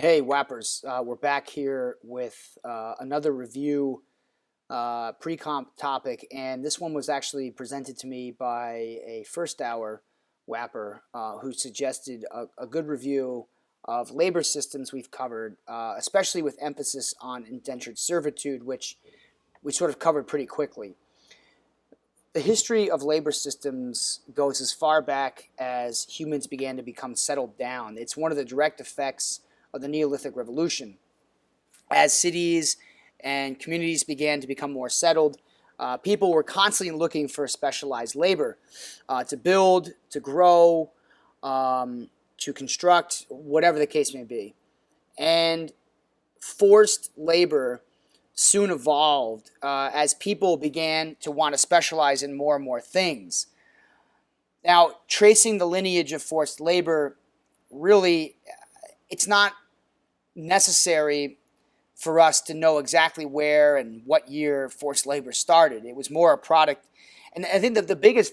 Hey, Whappers. We're back here with another review pre-comp topic, and this one was actually presented to me by a first hour Whapper who suggested a good review of labor systems we've covered, especially with emphasis on indentured servitude, which we sort of covered pretty quickly. The history of labor systems goes as far back as humans began to become settled down. It's one of the direct effects of the Neolithic Revolution. As cities and communities began to become more settled, people were constantly looking for specialized labor to build, to grow, to construct, whatever the case may be. And forced labor soon evolved as people began to want to specialize in more and more things. Now, tracing the lineage of forced labor, really, it's not necessary for us to know exactly where and what year forced labor started. It was more a product, and I think that it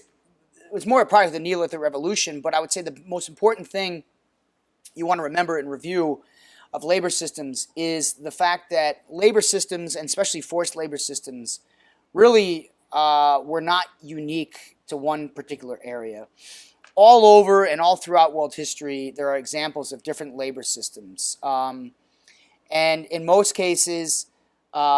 was more a product of the Neolithic Revolution, but I would say the most important thing you want to remember in review of labor systems is the fact that labor systems, and especially forced labor systems, really were not unique to one particular area. All over and all throughout world history, there are examples of different labor systems. And in most cases,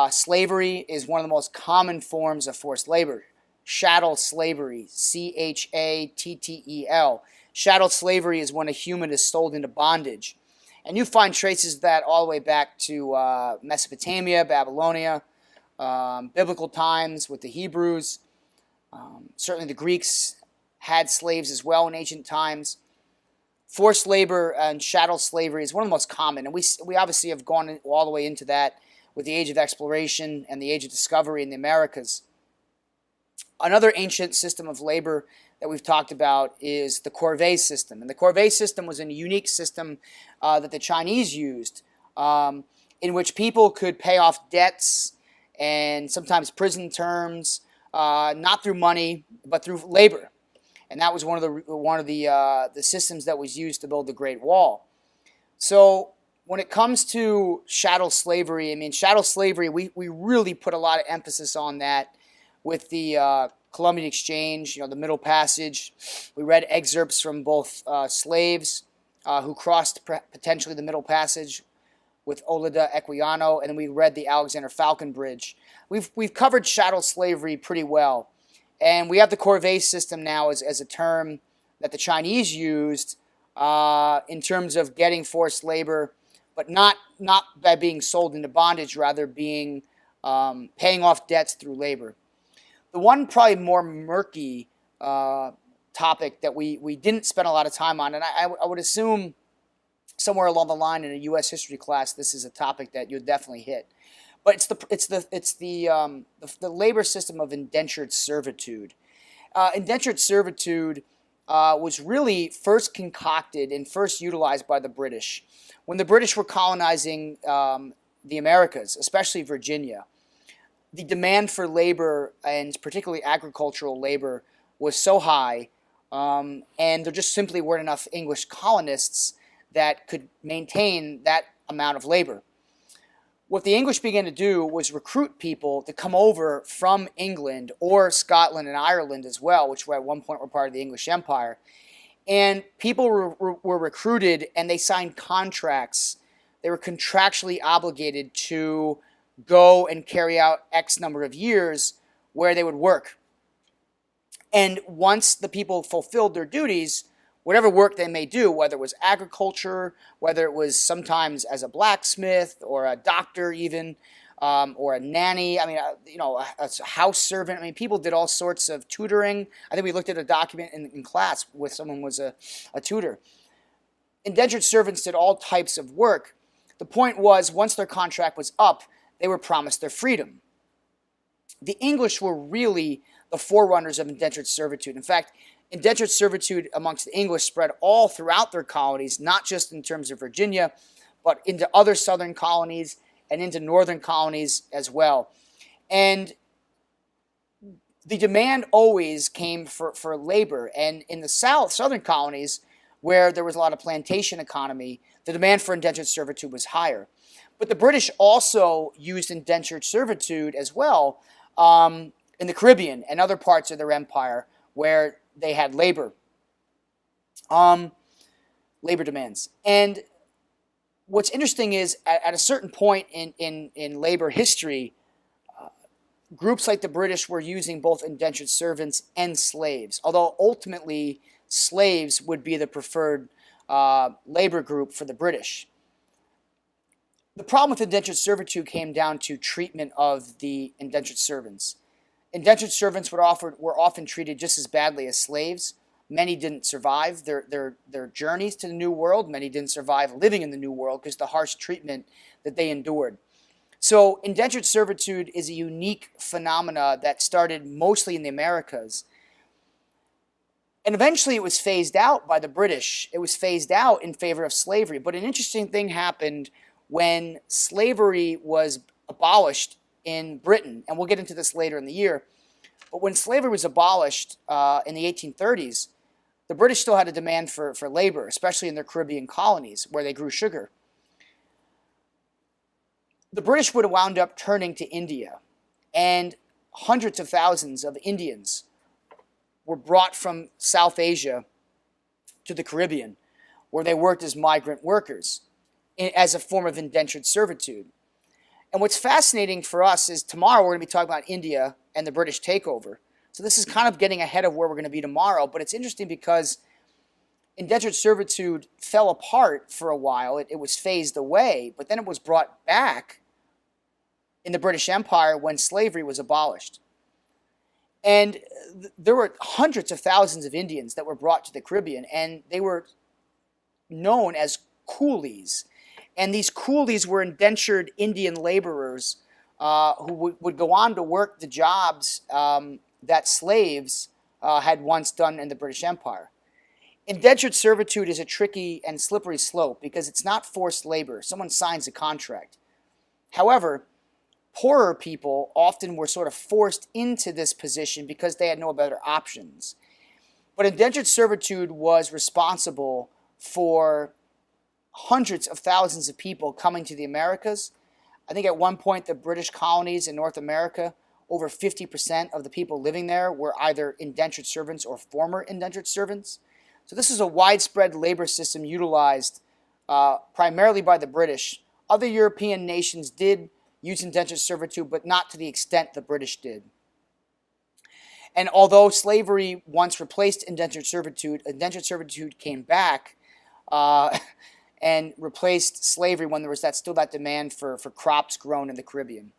slavery is one of the most common forms of forced labor. Chattel slavery, Chattel. Chattel slavery is when a human is sold into bondage. And you find traces of that all the way back to Mesopotamia, Babylonia, biblical times with the Hebrews. Certainly the Greeks had slaves as well in ancient times. Forced labor and chattel slavery is one of the most common, and we obviously have gone all the way into that with the age of exploration and the age of discovery in the Americas. Another ancient system of labor that we've talked about is the corvée system. And the corvée system was a unique system that the Chinese used, in which people could pay off debts and sometimes prison terms, not through money, but through labor. And that was one of the systems that was used to build the Great Wall. So when it comes to chattel slavery, I mean, chattel slavery, we really put a lot of emphasis on that with the Columbian Exchange, the Middle Passage. We read excerpts from both slaves who crossed potentially the Middle Passage with Olida Equiano, and then we read the Alexander Falcon Bridge. We've covered chattel slavery pretty well. And we have the corvée system now as a term that the Chinese used in terms of getting forced labor, but not by being sold into bondage, rather being paying off debts through labor. The one probably more murky topic that we didn't spend a lot of time on, and I would assume somewhere along the line in a U.S. history class, this is a topic that you'll definitely hit. But it's the labor system of indentured servitude. Indentured servitude was really first concocted and first utilized by the British when the British were colonizing the Americas, especially Virginia. The demand for labor, and particularly agricultural labor, was so high, and there just simply weren't enough English colonists that could maintain that amount of labor. What the English began to do was recruit people to come over from England or Scotland and Ireland as well, which were at one point were part of the English Empire. And people were recruited, and they signed contracts. They were contractually obligated to go and carry out X number of years where they would work. And once the people fulfilled their duties, whatever work they may do, whether it was agriculture, whether it was sometimes as a blacksmith or a doctor even, or a nanny, a house servant. I mean, people did all sorts of tutoring. I think we looked at a document in class with someone who was a tutor. Indentured servants did all types of work. The point was, once their contract was up, they were promised their freedom. The English were really the forerunners of indentured servitude. In fact, indentured servitude amongst the English spread all throughout their colonies, not just in terms of Virginia, but into other southern colonies and into northern colonies as well. And the demand always came for labor. And in the southern colonies, where there was a lot of plantation economy, the demand for indentured servitude was higher. But the British also used indentured servitude as well in the Caribbean and other parts of their empire where they had labor demands. And what's interesting is at a certain point in labor history, groups like the British were using both indentured servants and slaves, although ultimately slaves would be the preferred labor group for the British. The problem with indentured servitude came down to treatment of the indentured servants. Indentured servants were often treated just as badly as slaves. Many didn't survive their journeys to the New World. Many didn't survive living in the New World because of the harsh treatment that they endured. So indentured servitude is a unique phenomena that started mostly in the Americas. And eventually it was phased out by the British. It was phased out in favor of slavery. But an interesting thing happened when slavery was abolished in Britain. And we'll get into this later in the year. But when slavery was abolished in the 1830s, the British still had a demand for labor, especially in their Caribbean colonies where they grew sugar. The British would have wound up turning to India, and hundreds of thousands of Indians were brought from South Asia to the Caribbean, where they worked as migrant workers as a form of indentured servitude. And what's fascinating for us is tomorrow we're going to be talking about India and the British takeover. So this is kind of getting ahead of where we're going to be tomorrow, but it's interesting because indentured servitude fell apart for a while. It was phased away, but then it was brought back in the British Empire when slavery was abolished. And there were hundreds of thousands of Indians that were brought to the Caribbean, and they were known as coolies. And these coolies were indentured Indian laborers who would go on to work the jobs that slaves had once done in the British Empire. Indentured servitude is a tricky and slippery slope because it's not forced labor. Someone signs a contract. However, poorer people often were sort of forced into this position because they had no better options. But indentured servitude was responsible for hundreds of thousands of people coming to the Americas. I think at one point the British colonies in North America, over 50% of the people living there were either indentured servants or former indentured servants. So this is a widespread labor system utilized primarily by the British. Other European nations did use indentured servitude, but not to the extent the British did. And although slavery once replaced indentured servitude came back and replaced slavery when there was still that demand for crops grown in the Caribbean.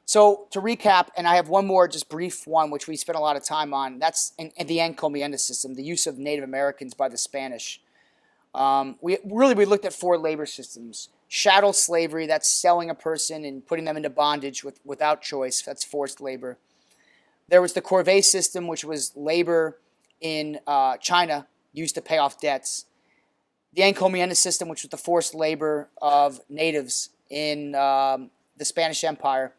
So to recap, and I have one more just brief one, which we spent a lot of time on, that's in the encomienda system, the use of Native Americans by the Spanish. We looked at 4 labor systems. Chattel slavery, that's selling a person and putting them into bondage without choice. That's forced labor. There was the corvée system, which was labor in China used to pay off debts. The encomienda system, which was the forced labor of natives in the Spanish Empire,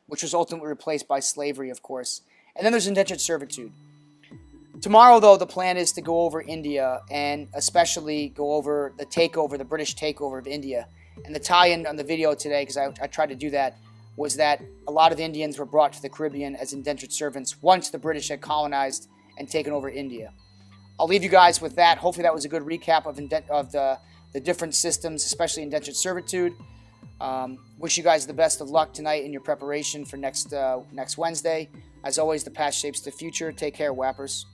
which was ultimately replaced by slavery, of course. And then there's indentured servitude. Tomorrow, though, the plan is to go over India and especially go over the British takeover of India. And the tie-in on the video today, because I tried to do that, was that a lot of Indians were brought to the Caribbean as indentured servants once the British had colonized and taken over India. I'll leave you guys with that. Hopefully that was a good recap of the different systems, especially indentured servitude. Wish you guys the best of luck tonight in your preparation for next Wednesday. As always, the past shapes the future. Take care, Whappers.